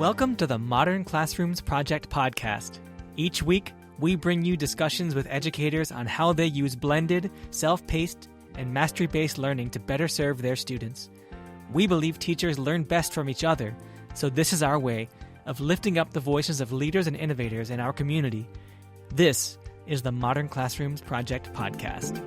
Welcome to the Modern Classrooms Project podcast. Each week, we bring you discussions with educators on how they use blended, self-paced, and mastery-based learning to better serve their students. We believe teachers learn best from each other, so this is our way of lifting up the voices of leaders and innovators in our community. This is the Modern Classrooms Project podcast.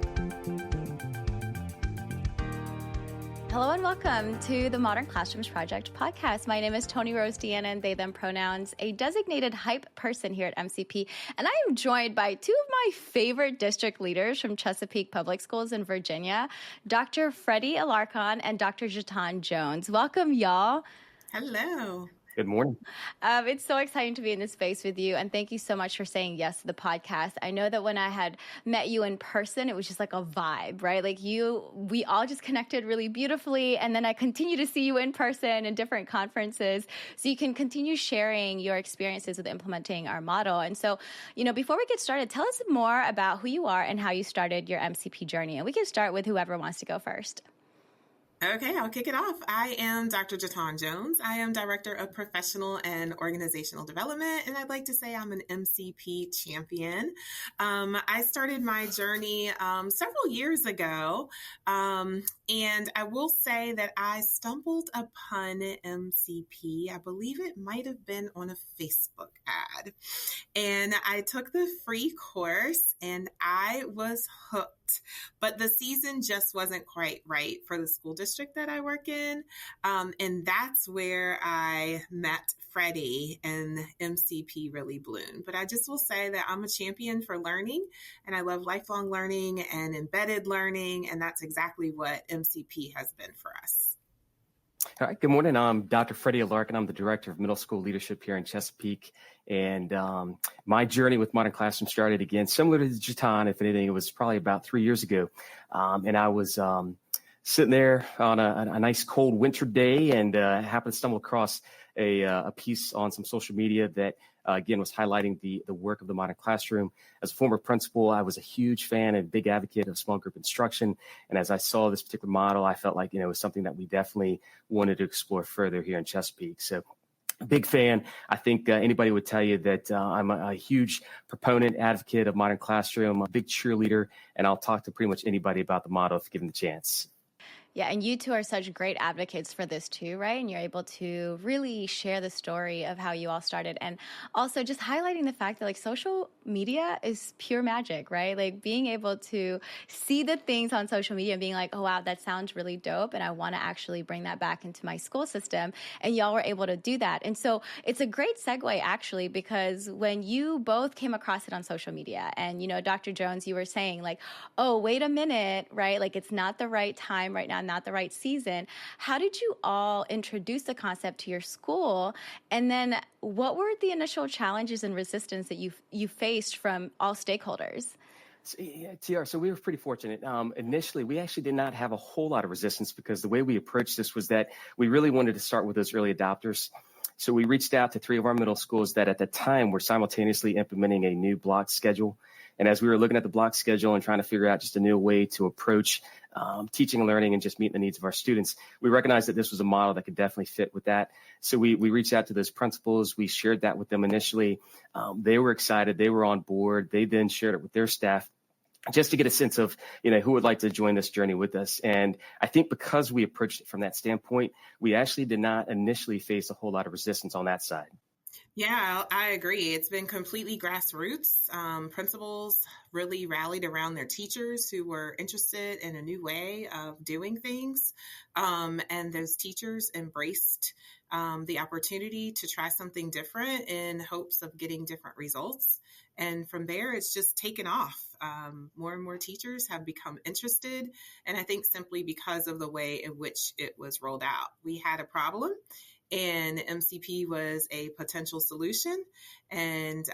Hello and welcome to the Modern Classrooms Project podcast. My name is Tony Rose Deanna, they, them pronouns, a designated hype person here at MCP. And I am joined by two of my favorite district leaders from Chesapeake Public Schools in Virginia, Dr. Freddie Alarcon and Dr. Jataune Jones. Welcome, y'all. Hello. Good morning. It's so exciting to be in this space with you, and thank you so much for saying yes to the podcast. I know that when I had met you in person, it was just like a vibe, right? Like we all just connected really beautifully, and then I continue to see you in person in different conferences, so you can continue sharing your experiences with implementing our model. And so, before we get started, tell us more about who you are and how you started your MCP journey, and we can start with whoever wants to go first. Okay, I'll kick it off. I am Dr. Jataune Jones. I am Director of Professional and Organizational Development, and I'd like to say I'm an MCP champion. I started my journey several years ago, and I will say that I stumbled upon MCP. I believe it might have been on a Facebook ad, and I took the free course, and I was hooked. But the season just wasn't quite right for the school district that I work in. And that's where I met Freddie and MCP really bloomed. But I just will say that I'm a champion for learning, and I love lifelong learning and embedded learning. And that's exactly what MCP has been for us. All right. Good morning. I'm Dr. Freddie Alarcon. I'm the Director of Middle School Leadership here in Chesapeake. And my journey with Modern Classroom started again, similar to Jataune, if anything. It was probably about 3 years ago. And I was sitting there on a nice cold winter day and happened to stumble across a piece on some social media that, again, was highlighting the work of the Modern Classroom. As a former principal, I was a huge fan and big advocate of small group instruction. And as I saw this particular model, I felt like, it was something that we definitely wanted to explore further here in Chesapeake. So big fan. I think anybody would tell you that I'm a huge proponent, advocate of Modern Classroom, a big cheerleader, and I'll talk to pretty much anybody about the model if given the chance. Yeah, and you two are such great advocates for this too, right? And you're able to really share the story of how you all started. And also just highlighting the fact that social media is pure magic, right? Like being able to see the things on social media and being like, oh, wow, that sounds really dope. And I want to actually bring that back into my school system. And y'all were able to do that. And so it's a great segue actually, because when you both came across it on social media and, Dr. Jones, you were saying like, oh, wait a minute, right? Like it's not the right time right now, not the right season. How did you all introduce the concept to your school? And then what were the initial challenges and resistance that you faced from all stakeholders? So we were pretty fortunate. Initially, we actually did not have a whole lot of resistance because the way we approached this was that we really wanted to start with those early adopters. So we reached out to 3 of our middle schools that at the time were simultaneously implementing a new block schedule. And as we were looking at the block schedule and trying to figure out just a new way to approach teaching and learning and just meeting the needs of our students, we recognized that this was a model that could definitely fit with that. So we reached out to those principals. We shared that with them initially. They were excited. They were on board. They then shared it with their staff just to get a sense of, who would like to join this journey with us. And I think because we approached it from that standpoint, we actually did not initially face a whole lot of resistance on that side. Yeah, I agree. It's been completely grassroots. Principals really rallied around their teachers who were interested in a new way of doing things. And those teachers embraced the opportunity to try something different in hopes of getting different results. And from there, it's just taken off. More and more teachers have become interested. And I think simply because of the way in which it was rolled out. We had a problem. And MCP was a potential solution, and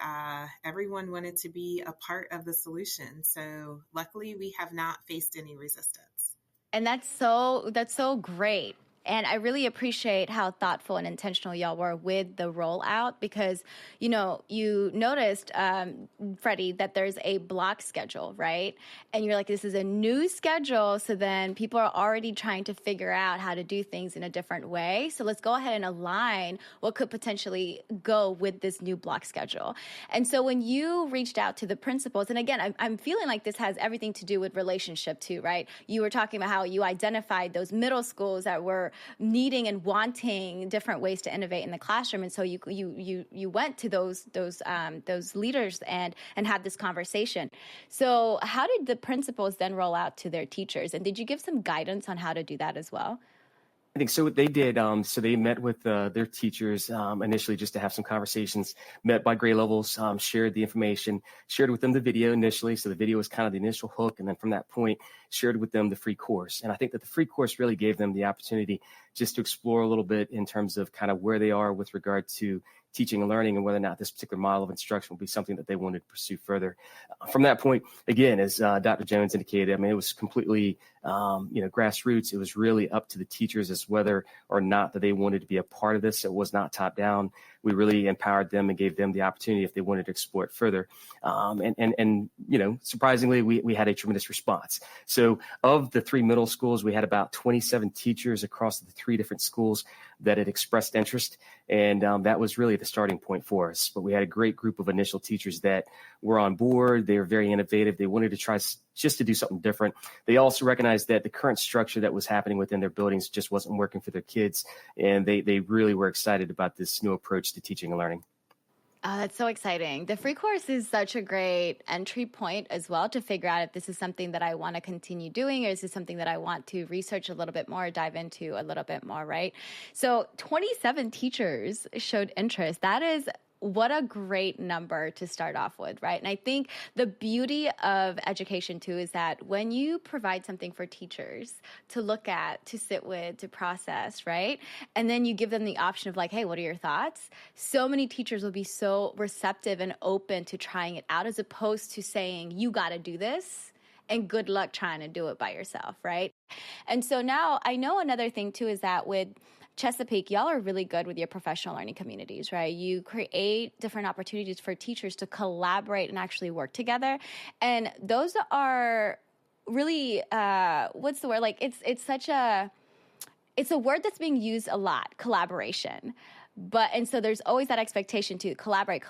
everyone wanted to be a part of the solution. So luckily, we have not faced any resistance. And that's so great. And I really appreciate how thoughtful and intentional y'all were with the rollout because, you know, you noticed, Freddie, that there's a block schedule, right? And you're like, this is a new schedule. So then people are already trying to figure out how to do things in a different way. So let's go ahead and align what could potentially go with this new block schedule. And so when you reached out to the principals, and again, I'm feeling like this has everything to do with relationship too, right? You were talking about how you identified those middle schools that were needing and wanting different ways to innovate in the classroom, and so you went to those leaders and had this conversation. So how did the principals then roll out to their teachers, and did you give some guidance on how to do that as well? I think so. What they did, so they met with their teachers initially just to have some conversations, met by grade levels, shared the information, shared with them the video initially. So the video was kind of the initial hook. And then from that point, shared with them the free course. And I think that the free course really gave them the opportunity just to explore a little bit in terms of kind of where they are with regard to teaching and learning and whether or not this particular model of instruction will be something that they wanted to pursue further. From that point, again, as Dr. Jones indicated, I mean, it was completely, grassroots. It was really up to the teachers as whether or not that they wanted to be a part of this. It was not top down. We really empowered them and gave them the opportunity if they wanted to explore it further. Surprisingly, we had a tremendous response. So of the 3 middle schools, we had about 27 teachers across the 3 different schools that had expressed interest. And that was really the starting point for us. But we had a great group of initial teachers that were on board. They were very innovative. They wanted to try just to do something different. They also recognized that the current structure that was happening within their buildings just wasn't working for their kids. And they really were excited about this new approach to teaching and learning. Oh, that's so exciting. The free course is such a great entry point as well to figure out if this is something that I want to continue doing or is this something that I want to research a little bit more, dive into a little bit more, right? So 27 teachers showed interest. That is what a great number to start off with, right? And I think the beauty of education too is that when you provide something for teachers to look at, to sit with, to process, right? And then you give them the option of like, hey, what are your thoughts? So many teachers will be so receptive and open to trying it out as opposed to saying, you got to do this and good luck trying to do it by yourself, right? And so now I know another thing too is that with Chesapeake, y'all are really good with your professional learning communities, right? You create different opportunities for teachers to collaborate and actually work together. And those are really, what's the word? Like it's a word that's being used a lot, collaboration. And so there's always that expectation to collaborate.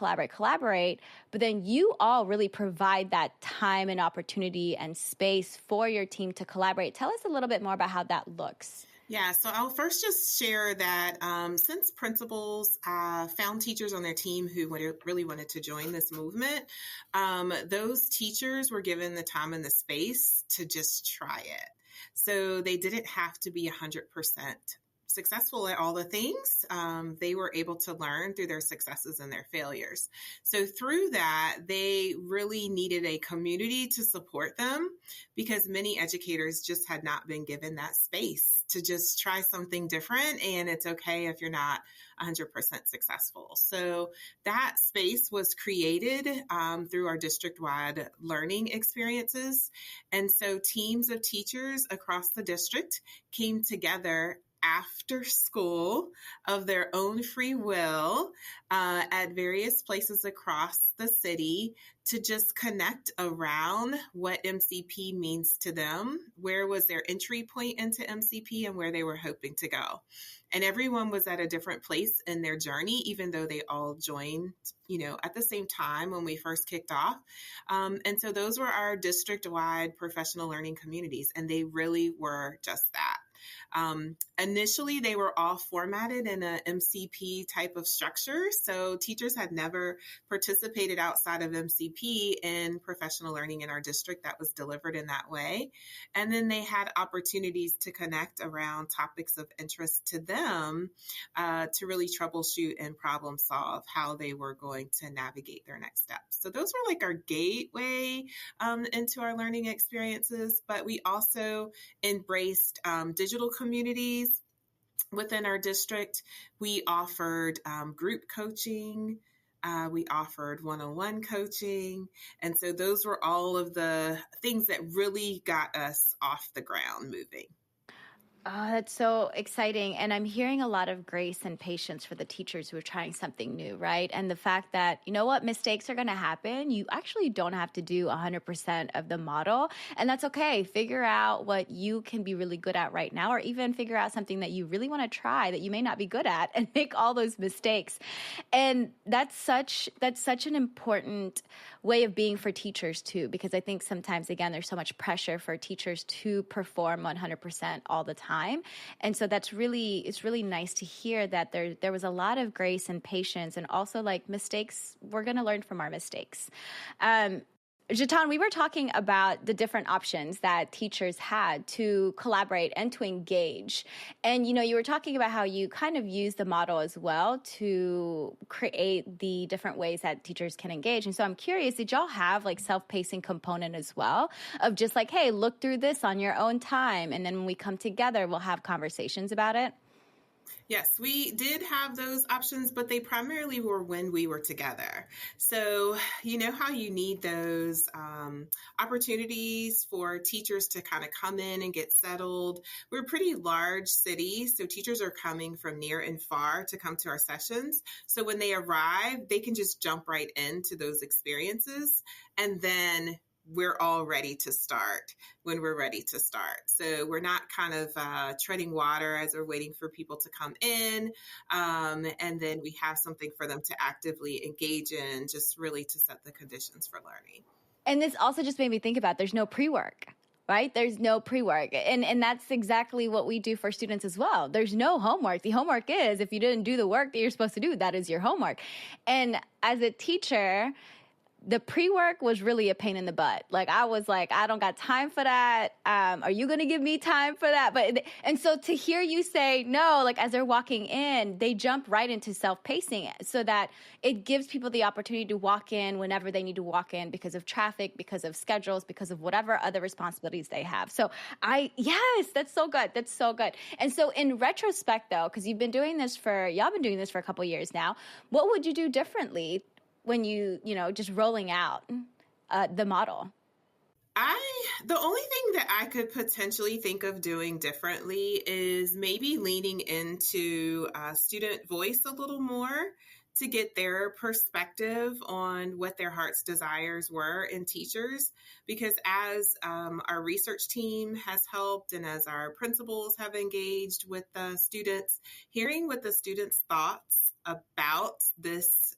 But then you all really provide that time and opportunity and space for your team to collaborate. Tell us a little bit more about how that looks. Yeah, so I'll first just share that since principals found teachers on their team who really wanted to join this movement, those teachers were given the time and the space to just try it. So they didn't have to be 100% successful at all the things. They were able to learn through their successes and their failures. So through that, they really needed a community to support them because many educators just had not been given that space to just try something different. And it's okay if you're not 100% successful. So that space was created through our district-wide learning experiences. And so teams of teachers across the district came together after school of their own free will at various places across the city to just connect around what MCP means to them, where was their entry point into MCP and where they were hoping to go. And everyone was at a different place in their journey, even though they all joined, at the same time when we first kicked off. And so those were our district-wide professional learning communities, and they really were just that. Initially, they were all formatted in a MCP type of structure. So teachers had never participated outside of MCP in professional learning in our district that was delivered in that way. And then they had opportunities to connect around topics of interest to them to really troubleshoot and problem solve how they were going to navigate their next steps. So those were like our gateway into our learning experiences, but we also embraced digital communities within our district. We offered group coaching. We offered one-on-one coaching. And so those were all of the things that really got us off the ground moving. Oh, that's so exciting. And I'm hearing a lot of grace and patience for the teachers who are trying something new, right? And the fact that, you know what, mistakes are going to happen. You actually don't have to do 100% of the model. And that's okay. Figure out what you can be really good at right now, or even figure out something that you really want to try that you may not be good at and make all those mistakes. And that's such an important way of being for teachers too, because I think sometimes, again, there's so much pressure for teachers to perform 100% all the time. And so it's really nice to hear that there was a lot of grace and patience, and also like mistakes, we're going to learn from our mistakes. Jataune, we were talking about the different options that teachers had to collaborate and to engage. And, you were talking about how you kind of use the model as well to create the different ways that teachers can engage. And so I'm curious, did y'all have like self-pacing component as well of just like, hey, look through this on your own time, and then when we come together, we'll have conversations about it? Yes, we did have those options, but they primarily were when we were together. So, you know how you need those opportunities for teachers to kind of come in and get settled. We're a pretty large city, so teachers are coming from near and far to come to our sessions. So when they arrive, they can just jump right into those experiences, and then we're all ready to start when we're ready to start. So we're not kind of treading water as we're waiting for people to come in. And then we have something for them to actively engage in, just really to set the conditions for learning. And this also just made me think about there's no pre-work. Right? There's no pre-work. And that's exactly what we do for students as well. There's no homework. The homework is, if you didn't do the work that you're supposed to do, that is your homework. And as a teacher, the pre-work was really a pain in the butt. Like, I was like, I don't got time for that. Are you going to give me time for that? And so to hear you say no, like as they're walking in, they jump right into self-pacing so that it gives people the opportunity to walk in whenever they need to walk in because of traffic, because of schedules, because of whatever other responsibilities they have. So yes, that's so good. That's so good. And so in retrospect though, because y'all been doing this for a couple of years now, what would you do differently when just rolling out the model? The only thing that I could potentially think of doing differently is maybe leaning into student voice a little more to get their perspective on what their heart's desires were in teachers. Because as our research team has helped and as our principals have engaged with the students, hearing what the students' thoughts about this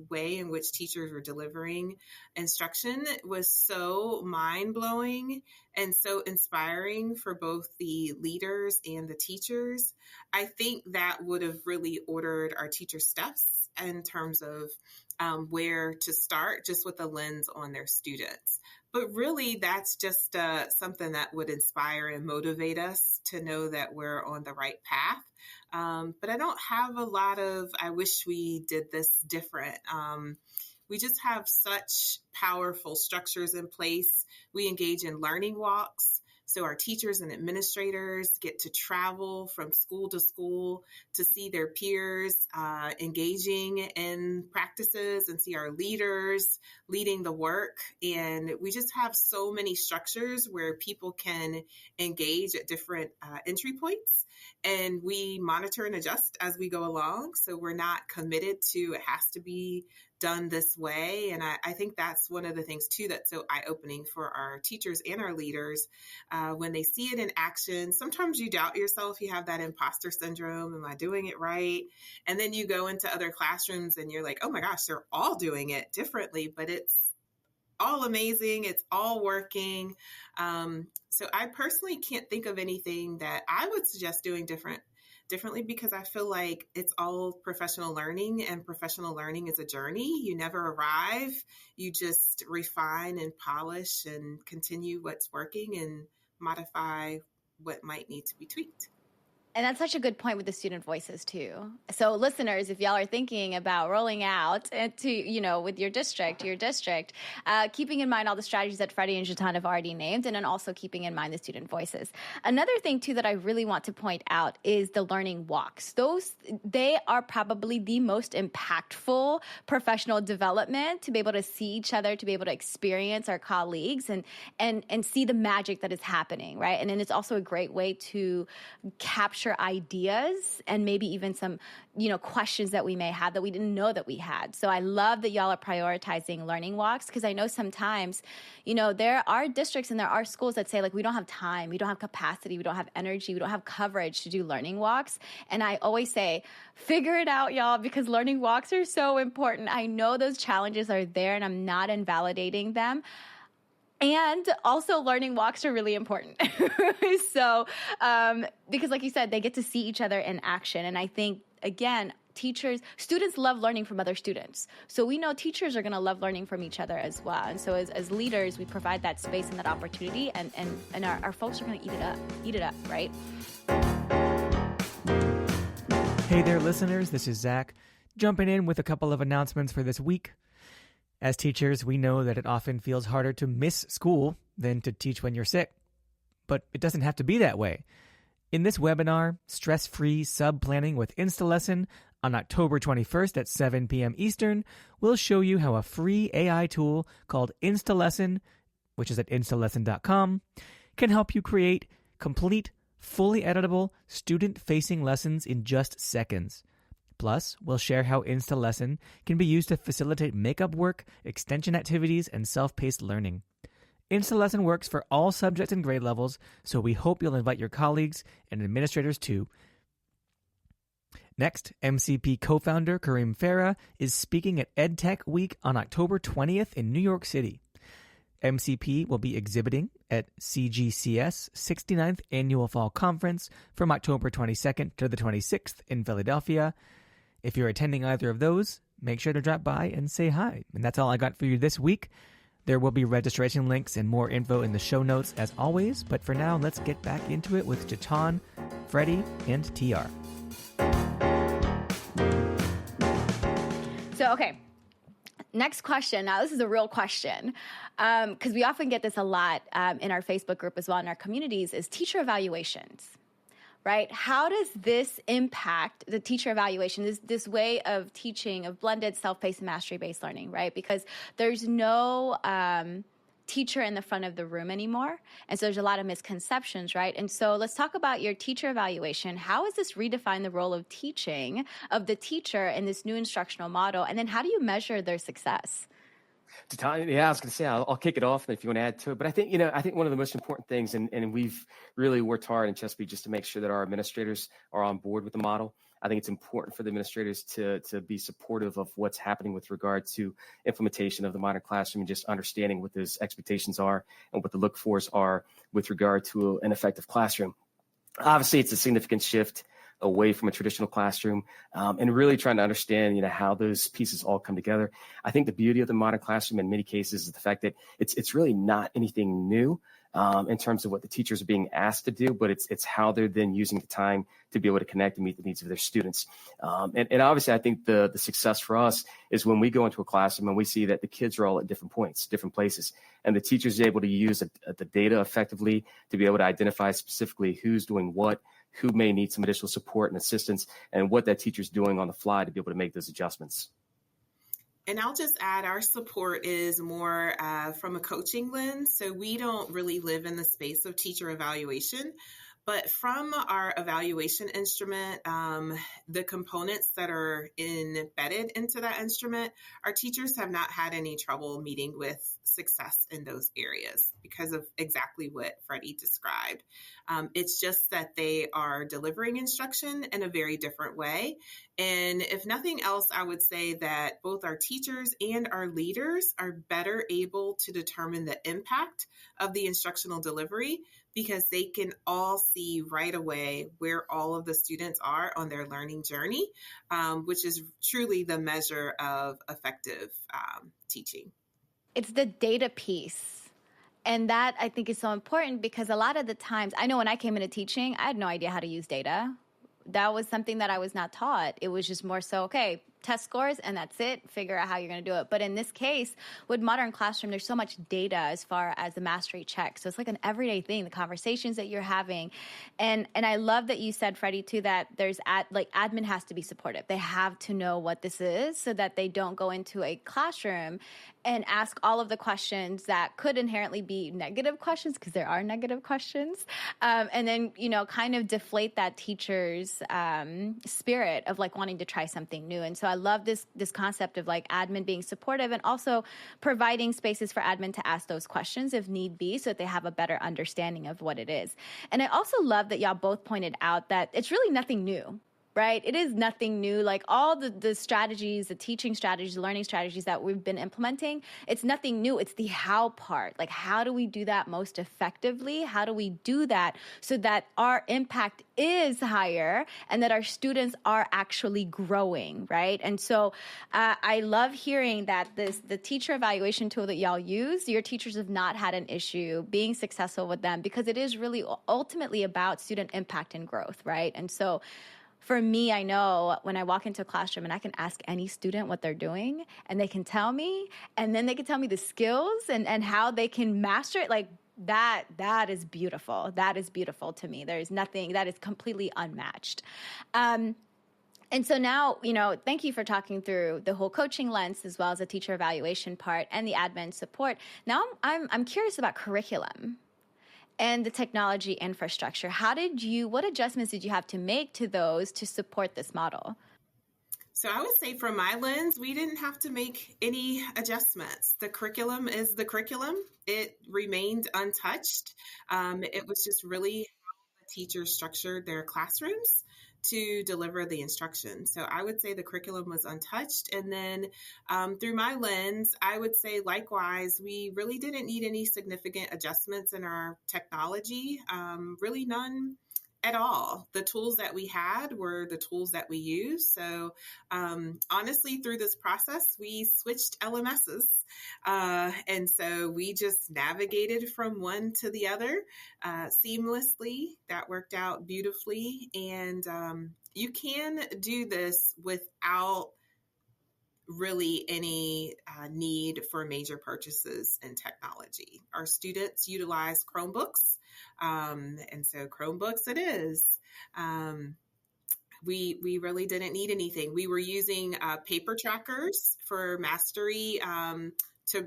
way in which teachers were delivering instruction was so mind-blowing and so inspiring for both the leaders and the teachers. I think that would have really ordered our teacher steps in terms of where to start, just with a lens on their students. But really, that's just something that would inspire and motivate us to know that we're on the right path. But I don't have a lot of, I wish we did this different. We just have such powerful structures in place. We engage in learning walks. So our teachers and administrators get to travel from school to school to see their peers engaging in practices and see our leaders leading the work. And we just have so many structures where people can engage at different entry points. And we monitor and adjust as we go along. So we're not committed to it has to be done this way. And I think that's one of the things too that's so eye-opening for our teachers and our leaders when they see it in action. Sometimes you doubt yourself. You have that imposter syndrome. Am I doing it right? And then you go into other classrooms and you're like, oh my gosh, they're all doing it differently, but it's all amazing. It's all working. So I personally can't think of anything that I would suggest doing differently because I feel like it's all professional learning, and professional learning is a journey. You never arrive. You just refine and polish and continue what's working and modify what might need to be tweaked. And that's such a good point with the student voices too. So listeners, if y'all are thinking about rolling out to, with your district, keeping in mind all the strategies that Freddie and Jataune have already named, and then also keeping in mind the student voices. Another thing too that I really want to point out is the learning walks. They are probably the most impactful professional development to be able to see each other, to be able to experience our colleagues and see the magic that is happening, right? And then it's also a great way to capture ideas and maybe even some, questions that we may have that we didn't know that we had. So I love that y'all are prioritizing learning walks, because I know sometimes, there are districts and there are schools that say, like, we don't have time, we don't have capacity, we don't have energy, we don't have coverage to do learning walks. And I always say, figure it out, y'all, because learning walks are so important. I know those challenges are there and I'm not invalidating them. And also learning walks are really important. So, because like you said, they get to see each other in action. And I think, again, students love learning from other students. So we know teachers are going to love learning from each other as well. And so as leaders, we provide that space and that opportunity, and our folks are going to eat it up, right? Hey there, listeners. This is Zach, jumping in with a couple of announcements for this week. As teachers, we know that it often feels harder to miss school than to teach when you're sick. But it doesn't have to be that way. In this webinar, Stress-Free Sub-Planning with InstaLesson, on October 21st at 7 p.m. Eastern, we'll show you how a free AI tool called InstaLesson, which is at instalesson.com, can help you create complete, fully editable, student-facing lessons in just seconds. Plus, we'll share how InstaLesson can be used to facilitate makeup work, extension activities, and self-paced learning. InstaLesson works for all subjects and grade levels, so we hope you'll invite your colleagues and administrators too. Next, MCP Co-founder Kareem Farah is speaking at EDTECH Week on October 20th in New York City. MCP will be exhibiting at CGCS 69th Annual Fall Conference from October 22nd to the 26th in Philadelphia. If you're attending either of those, make sure to drop by and say hi. And that's all I got for you this week. There will be registration links and more info in the show notes as always. But for now, let's get back into it with Jataune, Freddie, and TR. So, okay. Next question. Now, this is a real question, because we often get this a lot in our Facebook group as well, in our communities, is teacher evaluations, right? How does this impact the teacher evaluation, this way of teaching, of blended self-paced and mastery-based learning, right? Because there's no teacher in the front of the room anymore. And so there's a lot of misconceptions, right? And so let's talk about your teacher evaluation. How has this redefined the role of teaching of the teacher in this new instructional model? And then how do you measure their success? Yeah, I was going to say, I'll kick it off if you want to add to it. But I think one of the most important things, and we've really worked hard in Chesapeake just to make sure that our administrators are on board with the model. I think it's important for the administrators to be supportive of what's happening with regard to implementation of the modern classroom and just understanding what those expectations are and what the look-fors are with regard to an effective classroom. Obviously, it's a significant shift away from a traditional classroom, and really trying to understand, how those pieces all come together. I think the beauty of the modern classroom in many cases is the fact that it's really not anything new in terms of what the teachers are being asked to do, but it's how they're then using the time to be able to connect and meet the needs of their students. And obviously, I think the success for us is when we go into a classroom and we see that the kids are all at different points, different places, and the teachers are able to use the data effectively to be able to identify specifically who's doing what, who may need some additional support and assistance, and what that teacher's doing on the fly to be able to make those adjustments. And I'll just add, our support is more from a coaching lens. So we don't really live in the space of teacher evaluation, but from our evaluation instrument, the components that are embedded into that instrument, our teachers have not had any trouble meeting with success in those areas because of exactly what Freddie described. It's just that they are delivering instruction in a very different way. And if nothing else, I would say that both our teachers and our leaders are better able to determine the impact of the instructional delivery because they can all see right away where all of the students are on their learning journey, which is truly the measure of effective teaching. It's the data piece And that I think is so important because a lot of the times, I know when I came into teaching, I had no idea how to use data. That was something that I was not taught. It was just more so, okay, test scores and that's it. Figure out how you're going to do it. But in this case, with Modern Classroom, there's so much data as far as the mastery check. So it's like an everyday thing, the conversations that you're having. And I love that you said, Freddie, too, that there's admin has to be supportive. They have to know what this is so that they don't go into a classroom and ask all of the questions that could inherently be negative questions, because there are negative questions, and then, kind of deflate that teacher's spirit of like wanting to try something new. And so I love this concept of like admin being supportive and also providing spaces for admin to ask those questions if need be, so that they have a better understanding of what it is. And I also love that y'all both pointed out that it's really nothing new. Right? It is nothing new. Like all the strategies, the teaching strategies, the learning strategies that we've been implementing, it's nothing new. It's the how part. Like, how do we do that most effectively? How do we do that so that our impact is higher and that our students are actually growing, right? And so I love hearing that the teacher evaluation tool that y'all use, your teachers have not had an issue being successful with them, because it is really ultimately about student impact and growth, right? And so for me, I know when I walk into a classroom and I can ask any student what they're doing and they can tell me, and then they can tell me the skills and how they can master it, like that is beautiful. That is beautiful to me. There's nothing that is completely unmatched. And so now, thank you for talking through the whole coaching lens as well as the teacher evaluation part and the admin support. Now I'm curious about curriculum and the technology infrastructure. What adjustments did you have to make to those to support this model? So I would say from my lens, we didn't have to make any adjustments. The curriculum is the curriculum. It remained untouched. It was just really how the teachers structured their classrooms to deliver the instruction. So I would say the curriculum was untouched. And then through my lens, I would say likewise, we really didn't need any significant adjustments in our technology, really none at all. The tools that we had were the tools that we used. So honestly, through this process, we switched LMSs. And so we just navigated from one to the other seamlessly. That worked out beautifully. And you can do this without really any need for major purchases in technology. Our students utilize Chromebooks. And so Chromebooks it is. We really didn't need anything. We were using paper trackers for mastery to,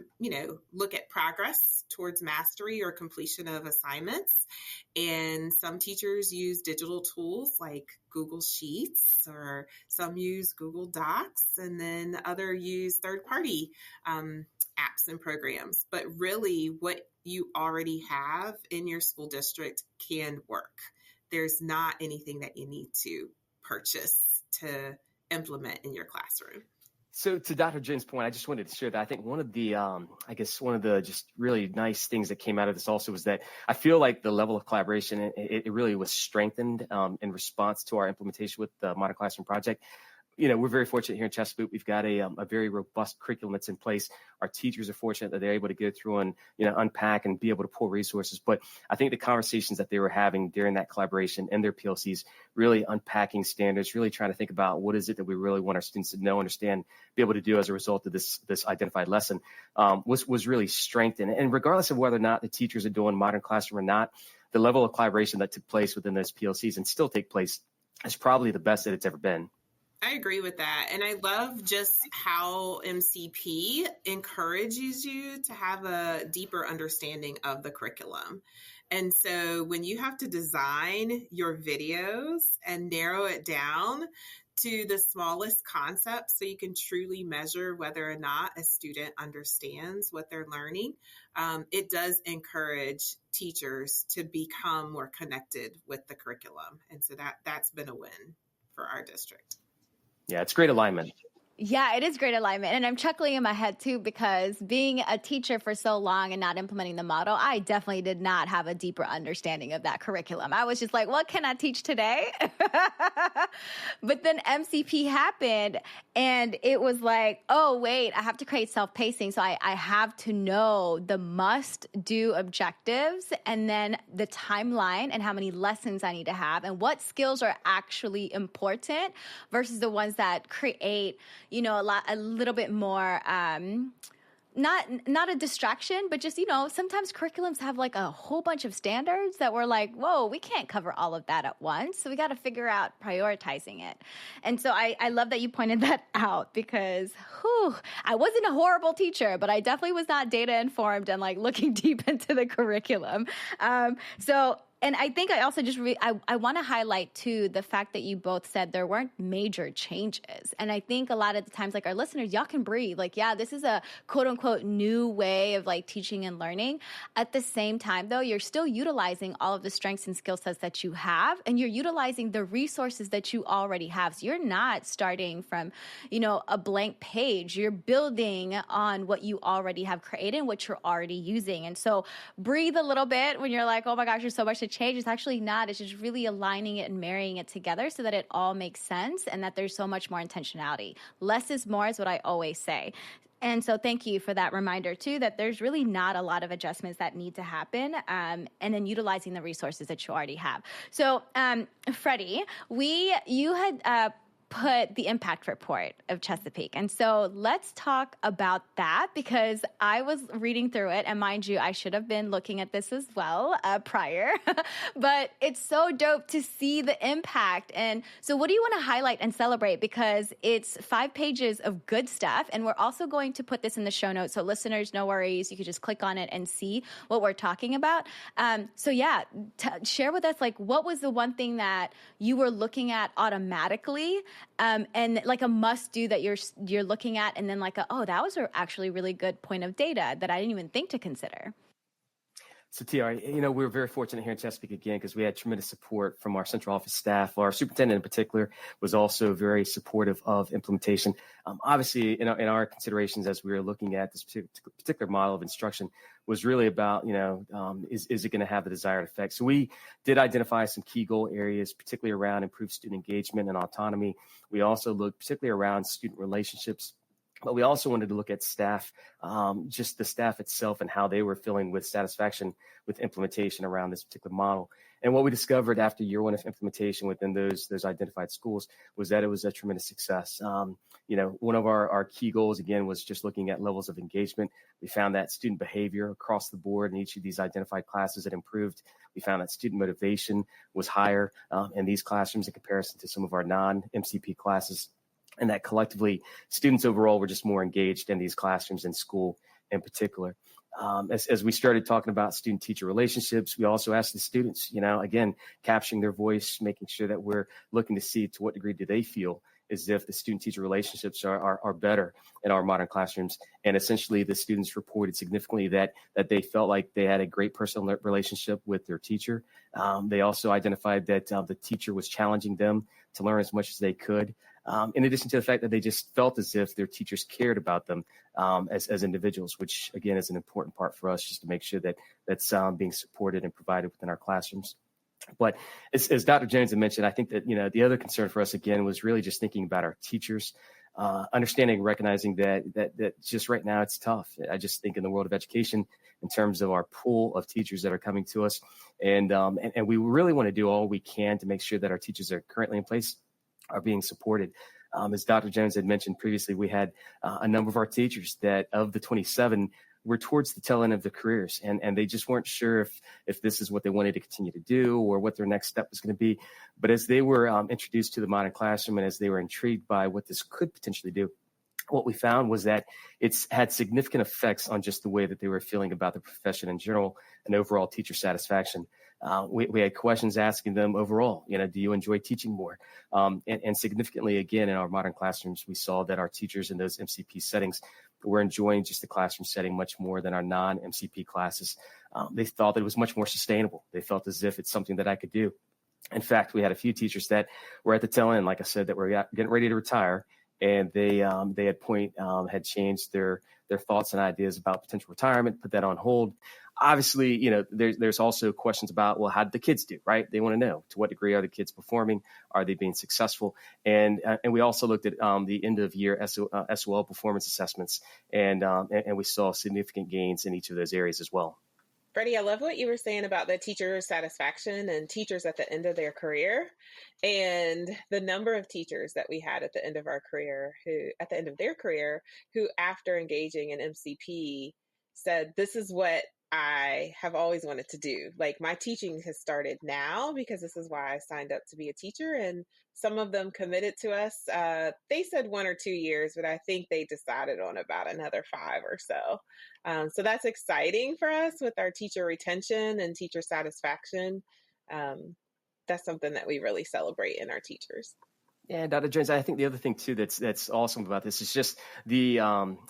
look at progress towards mastery or completion of assignments. And some teachers use digital tools like Google Sheets, or some use Google Docs, and then other use third-party apps and programs. But really, what you already have in your school district can work. There's not anything that you need to purchase to implement in your classroom. So to Dr. Jen's point, I just wanted to share that I think one of the just really nice things that came out of this also was that I feel like the level of collaboration, it really was strengthened in response to our implementation with the Modern Classroom project. We're very fortunate here in Chesapeake. We've got a very robust curriculum that's in place. Our teachers are fortunate that they're able to go through and, unpack and be able to pull resources. But I think the conversations that they were having during that collaboration and their PLCs, really unpacking standards, really trying to think about what is it that we really want our students to know, understand, be able to do as a result of this identified lesson, was really strengthened. And regardless of whether or not the teachers are doing Modern Classroom or not, the level of collaboration that took place within those PLCs and still take place is probably the best that it's ever been. I agree with that. And I love just how MCP encourages you to have a deeper understanding of the curriculum. And so when you have to design your videos and narrow it down to the smallest concepts so you can truly measure whether or not a student understands what they're learning, it does encourage teachers to become more connected with the curriculum. And so that's been a win for our district. Yeah, it's great alignment. Yeah, it is great alignment. And I'm chuckling in my head too, because being a teacher for so long and not implementing the model, I definitely did not have a deeper understanding of that curriculum. I was just like, what can I teach today? But then MCP happened and it was like, oh, wait, I have to create self-pacing. So I have to know the must-do objectives and then the timeline and how many lessons I need to have and what skills are actually important versus the ones that create, a little bit more, not a distraction, but just, sometimes curriculums have like a whole bunch of standards that we're like, whoa, we can't cover all of that at once. So we got to figure out prioritizing it. And so I love that you pointed that out because I wasn't a horrible teacher, but I definitely was not data informed and like looking deep into the curriculum. And I think I also just I want to highlight too the fact that you both said there weren't major changes. And I think a lot of the times, like our listeners, y'all can breathe. Like, yeah, this is a quote unquote new way of like teaching and learning. At the same time, though, you're still utilizing all of the strengths and skill sets that you have, and you're utilizing the resources that you already have. So you're not starting from, a blank page. You're building on what you already have created, what you're already using. And so breathe a little bit when you're like, oh my gosh, there's so much to change. It's actually not. It's just really aligning it and marrying it together so that it all makes sense and that there's so much more intentionality. Less is more is what I always say. And so thank you for that reminder too, that there's really not a lot of adjustments that need to happen, and then utilizing the resources that you already have. So Freddie, you had put the impact report of Chesapeake. And so let's talk about that because I was reading through it, and mind you, I should have been looking at this as well prior, but it's so dope to see the impact. And so what do you want to highlight and celebrate? Because it's 5 pages of good stuff, and we're also going to put this in the show notes. So listeners, no worries. You can just click on it and see what we're talking about. Share with us, like, what was the one thing that you were looking at automatically and like a must do that you're looking at, and then like that was actually a really good point of data that I didn't even think to consider. So TR, we were very fortunate here in Chesapeake again because we had tremendous support from our central office staff. Our superintendent in particular was also very supportive of implementation. Obviously, in our considerations as we were looking at this particular model of instruction was really about, is it going to have the desired effect? So we did identify some key goal areas, particularly around improved student engagement and autonomy. We also looked particularly around student relationships. But we also wanted to look at staff, just the staff itself and how they were feeling with satisfaction with implementation around this particular model. And what we discovered after year one of implementation within those identified schools was that it was a tremendous success. One of our key goals, again, was just looking at levels of engagement. We found that student behavior across the board in each of these identified classes had improved. We found that student motivation was higher in these classrooms in comparison to some of our non-MCP classes. And that collectively, students overall were just more engaged in these classrooms in school in particular. As we started talking about student-teacher relationships, we also asked the students, again, capturing their voice, making sure that we're looking to see to what degree do they feel as if the student-teacher relationships are better in our modern classrooms. And essentially, the students reported significantly that they felt like they had a great personal relationship with their teacher. They also identified that the teacher was challenging them to learn as much as they could. In addition to the fact that they just felt as if their teachers cared about them as individuals, which, again, is an important part for us just to make sure that that's being supported and provided within our classrooms. But as Dr. Jones had mentioned, I think that, the other concern for us, again, was really just thinking about our teachers, understanding, recognizing that just right now it's tough. I just think in the world of education, in terms of our pool of teachers that are coming to us, and we really want to do all we can to make sure that our teachers that are currently in place are being supported. As Dr. Jones had mentioned previously, we had a number of our teachers that of the 27 were towards the tail end of their careers, and they just weren't sure if this is what they wanted to continue to do or what their next step was going to be. But as they were introduced to the modern classroom and as they were intrigued by what this could potentially do, what we found was that it's had significant effects on just the way that they were feeling about the profession in general and overall teacher satisfaction. We had questions asking them overall, do you enjoy teaching more? And significantly, again, in our modern classrooms, we saw that our teachers in those MCP settings were enjoying just the classroom setting much more than our non-MCP classes. They thought that it was much more sustainable. They felt as if it's something that I could do. In fact, we had a few teachers that were at the tail end, like I said, that were getting ready to retire. and they at point had changed their thoughts and ideas about potential retirement, put that on hold. Obviously, there's also questions about, well, how did the kids do, right? They want to know, to what degree are the kids performing? Are they being successful? And we also looked at the end of year SOL performance assessments, and we saw significant gains in each of those areas as well. Freddie, I love what you were saying about the teacher satisfaction and teachers at the end of their career, and the number of teachers that we had at the end of their career, who after engaging in MCP said, this is what I have always wanted to do. Like, my teaching has started now because this is why I signed up to be a teacher. And some of them committed to us. They said 1 or 2 years, but I think they decided on about another 5 or so. So that's exciting for us with our teacher retention and teacher satisfaction. That's something that we really celebrate in our teachers. Yeah, Dr. Jones, I think the other thing too that's awesome about this is just the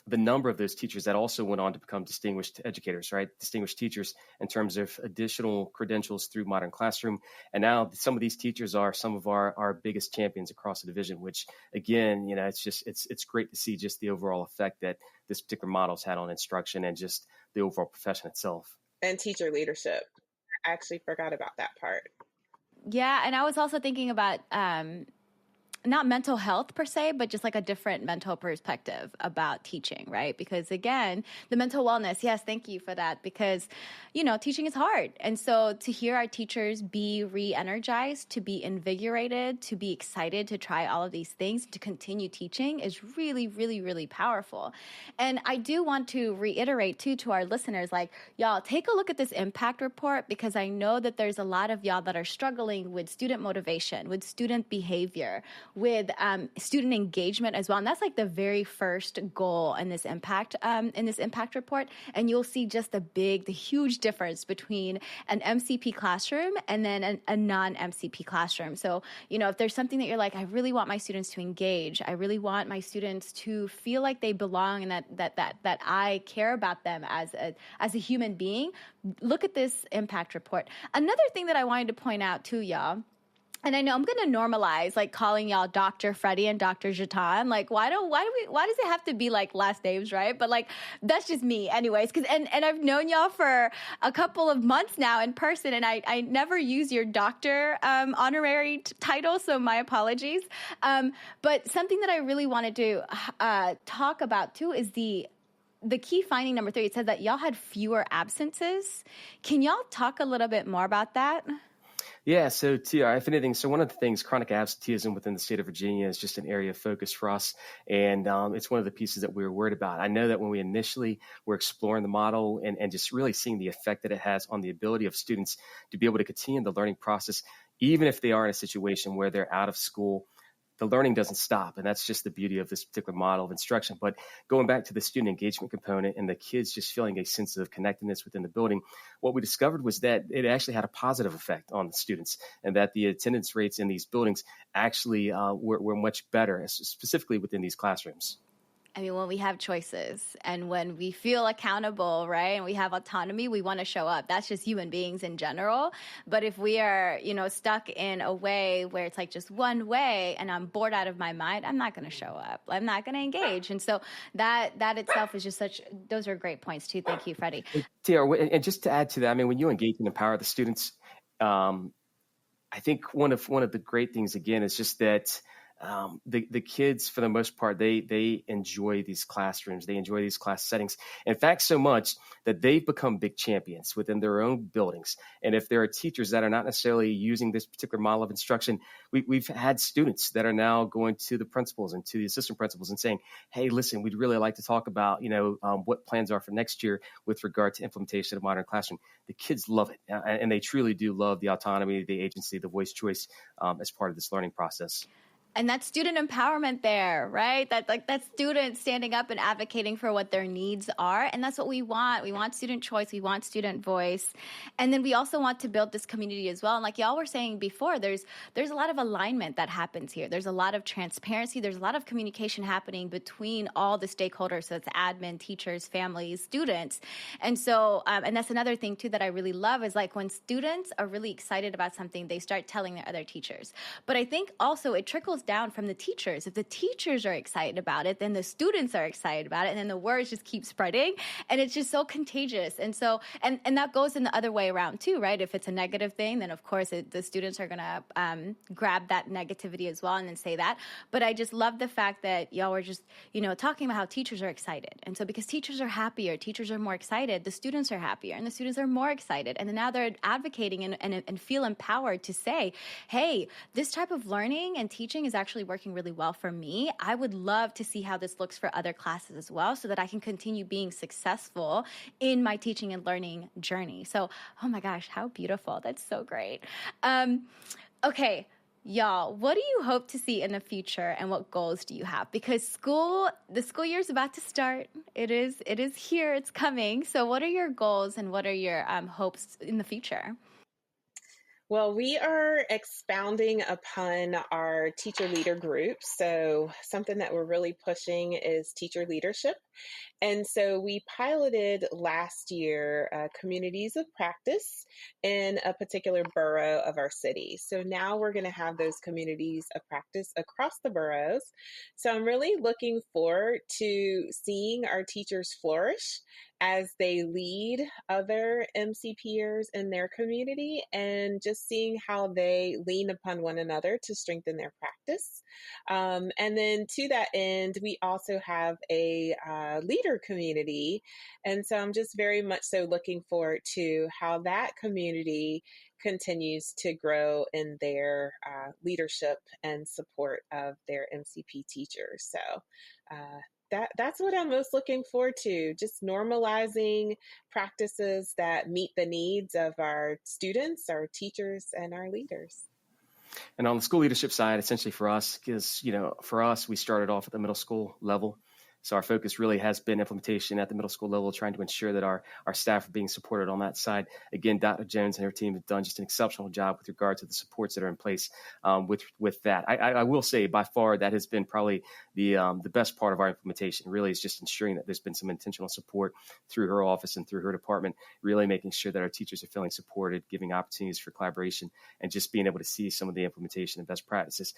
number of those teachers that also went on to become distinguished educators, right? Distinguished teachers in terms of additional credentials through Modern Classroom. And now some of these teachers are some of our biggest champions across the division, which again, it's great to see just the overall effect that this particular model's had on instruction and just the overall profession itself. And teacher leadership. I actually forgot about that part. Yeah, and I was also thinking about not mental health per se, but just like a different mental perspective about teaching, right? Because again, the mental wellness, yes, thank you for that, because, teaching is hard. And so to hear our teachers be re-energized, to be invigorated, to be excited to try all of these things, to continue teaching is really, really, really powerful. And I do want to reiterate too to our listeners, like, y'all, take a look at this impact report, because I know that there's a lot of y'all that are struggling with student motivation, with student behavior, with student engagement as well. And that's like the very first goal in this impact report. And you'll see just the huge difference between an MCP classroom and then a non-MCP classroom. So, if there's something that you're like, I really want my students to engage, I really want my students to feel like they belong and that I care about them as a human being, look at this impact report. Another thing that I wanted to point out to y'all, and I know I'm going to normalize like calling y'all Dr. Freddie and Dr. Jataune. Like, why does it have to be like last names, right? But like, that's just me anyways. And I've known y'all for a couple of months now in person, and I never use your doctor honorary title, so my apologies. But something that I really wanted to talk about too is the key finding number 3. It says that y'all had fewer absences. Can y'all talk a little bit more about that? Yeah, so TR, if anything, so one of the things, chronic absenteeism within the state of Virginia is just an area of focus for us. And it's one of the pieces that we were worried about. I know that when we initially were exploring the model and just really seeing the effect that it has on the ability of students to be able to continue the learning process, even if they are in a situation where they're out of school, the learning doesn't stop. And that's just the beauty of this particular model of instruction. But going back to the student engagement component and the kids just feeling a sense of connectedness within the building, what we discovered was that it actually had a positive effect on the students, and that the attendance rates in these buildings actually were much better, specifically within these classrooms. I mean, when we have choices and when we feel accountable, right, and we have autonomy, we want to show up. That's just human beings in general. But if we are, stuck in a way where it's like just one way and I'm bored out of my mind, I'm not going to show up. I'm not going to engage. And so that itself is just those are great points too. Thank you, Freddie. Tiara, and just to add to that, I mean, when you engage and empower the students, I think one of the great things, again, is just that the kids, for the most part, they enjoy these classrooms. They enjoy these class settings. In fact, so much that they've become big champions within their own buildings. And if there are teachers that are not necessarily using this particular model of instruction, we've had students that are now going to the principals and to the assistant principals and saying, hey, listen, we'd really like to talk about, what plans are for next year with regard to implementation of Modern Classroom. The kids love it. And they truly do love the autonomy, the agency, the voice choice as part of this learning process. And that's student empowerment there, right? That's students standing up and advocating for what their needs are. And that's what we want. We want student choice. We want student voice. And then we also want to build this community as well. And like y'all were saying before, there's a lot of alignment that happens here. There's a lot of transparency. There's a lot of communication happening between all the stakeholders. So it's admin, teachers, families, students. And so, and that's another thing too that I really love is like when students are really excited about something, they start telling their other teachers. But I think also it trickles down from the teachers. If the teachers are excited about it, then the students are excited about it, and then the words just keep spreading, and it's just so contagious. And so, and that goes in the other way around too, right? If it's a negative thing, then of course the students are going to grab that negativity as well and then say that. But I just love the fact that y'all were just, talking about how teachers are excited. And so because teachers are happier, teachers are more excited, the students are happier, and the students are more excited. And then now they're advocating and feel empowered to say, hey, this type of learning and teaching is actually working really well for me. I would love to see how this looks for other classes as well, so that I can continue being successful in my teaching and learning journey. So, oh my gosh, how beautiful. That's so great. Okay. Y'all, what do you hope to see in the future, and what goals do you have? Because the school year is about to start. It is here. It's coming. So what are your goals and what are your hopes in the future? Well, we are expounding upon our teacher leader group. So something that we're really pushing is teacher leadership. And so we piloted last year communities of practice in a particular borough of our city. So now we're going to have those communities of practice across the boroughs. So I'm really looking forward to seeing our teachers flourish as they lead other MCPers in their community, and just seeing how they lean upon one another to strengthen their practice. And then to that end, we also have a leader community. And so I'm just very much so looking forward to how that community continues to grow in their leadership and support of their MCP teachers. So that's what I'm most looking forward to, just normalizing practices that meet the needs of our students, our teachers, and our leaders. And on the school leadership side, essentially for us, because, for us, we started off at the middle school level. So our focus really has been implementation at the middle school level, trying to ensure that our staff are being supported on that side. Again, Dr. Jones and her team have done just an exceptional job with regard to the supports that are in place with that. I will say by far that has been probably the best part of our implementation. Really is just ensuring that there's been some intentional support through her office and through her department, really making sure that our teachers are feeling supported, giving opportunities for collaboration, and just being able to see some of the implementation and best practices.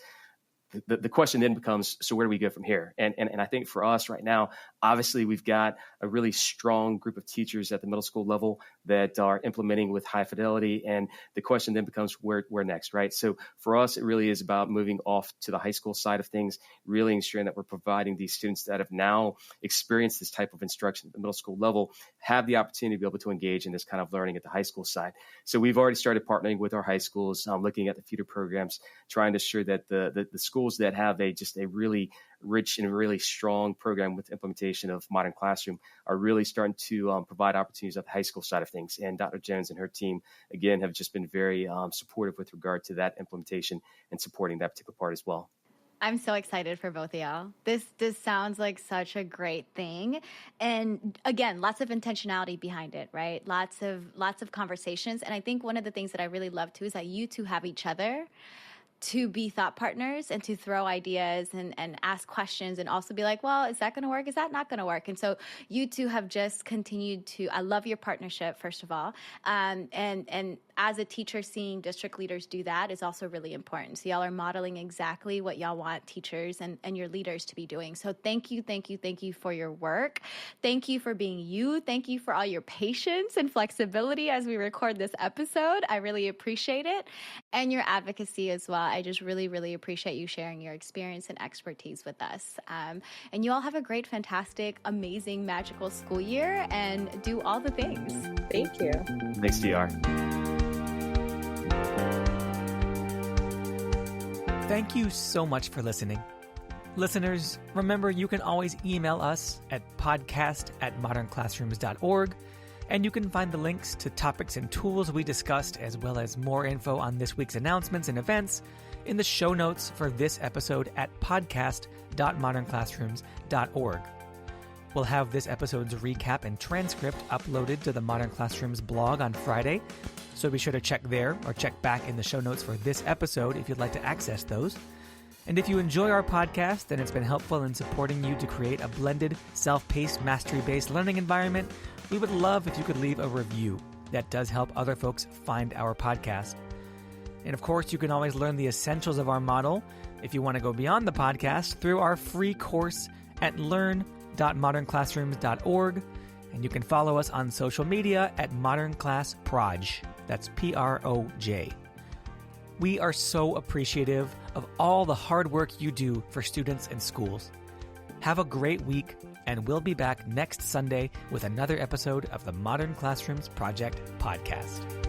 The question then becomes, so where do we go from here? And I think for us right now, obviously we've got a really strong group of teachers at the middle school level that are implementing with high fidelity. And the question then becomes where next, right? So for us, it really is about moving off to the high school side of things, really ensuring that we're providing these students that have now experienced this type of instruction at the middle school level, have the opportunity to be able to engage in this kind of learning at the high school side. So we've already started partnering with our high schools, looking at the feeder programs, trying to ensure that the schools that have a really rich and really strong program with implementation of modern classroom are really starting to provide opportunities at the high school side of things. And Dr. Jones and her team, again, have just been very supportive with regard to that implementation and supporting that particular part as well. I'm so excited for both of y'all. This sounds like such a great thing. And again, lots of intentionality behind it, right? Lots of conversations. And I think one of the things that I really love too is that you two have each other to be thought partners and to throw ideas and ask questions and also be like, well, is that going to work? Is that not going to work? And so you two have just continued to, I love your partnership, first of all. And as a teacher, seeing district leaders do that is also really important. So y'all are modeling exactly what y'all want teachers and your leaders to be doing. So thank you for your work. Thank you for being you. Thank you for all your patience and flexibility as we record this episode. I really appreciate it. And your advocacy as well. I just really, really appreciate you sharing your experience and expertise with us. And you all have a great, fantastic, amazing, magical school year and do all the things. Thank you. Thanks, DR. Thank you so much for listening. Listeners, remember you can always email us at podcast@modernclassrooms.org, and you can find the links to topics and tools we discussed, as well as more info on this week's announcements and events in the show notes for this episode at podcast.modernclassrooms.org. We'll have this episode's recap and transcript uploaded to the Modern Classrooms blog on Friday, so be sure to check there or check back in the show notes for this episode if you'd like to access those. And if you enjoy our podcast and it's been helpful in supporting you to create a blended, self-paced, mastery-based learning environment, we would love if you could leave a review. That does help other folks find our podcast. And of course, you can always learn the essentials of our model if you want to go beyond the podcast through our free course at learn.modernclassrooms.org. And you can follow us on social media at modernclassproj. That's PROJ. We are so appreciative of all the hard work you do for students and schools. Have a great week, and we'll be back next Sunday with another episode of the Modern Classrooms Project podcast.